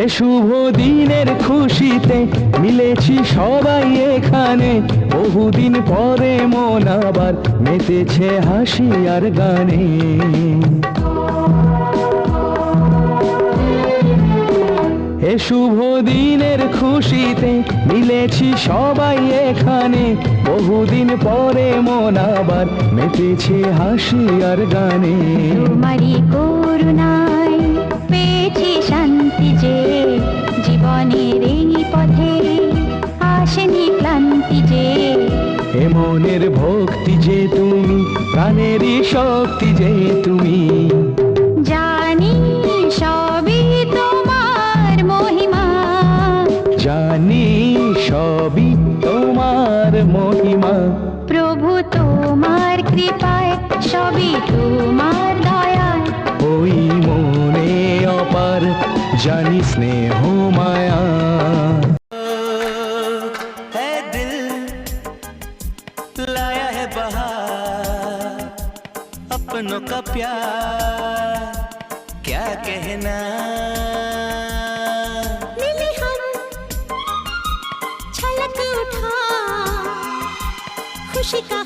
এ শুভ দিনের খুশিতে মিলেছি সবাই এখানে, বহুদিন পরে মন আবার মেতেছে হাসি আর গানে। এ শুভ দিনের খুশিতে মিলেছি সবাই এখানে, বহুদিন পরে মন আবার মেতেছে হাসি আর গানে। তোমারই করুণায় পেয়েছি শান্তি যে, জীবনের এই পথে আসেনি ক্লান্তি যে। এ মনের ভক্তি যে তুমি, প্রাণেরই শক্তি যে তুমি। জানি সবই তোমার মহিমা, জানি সবই তোমার মহিমা। প্রভু তোমার কৃপায় সবই তোমার দয়ায়। ওই মনে অপার জানি স্নেহ মায়া। है दिल लाया है बहार, अपनों का प्यार क्या कहना। मिले हम छलक उठा खुशी का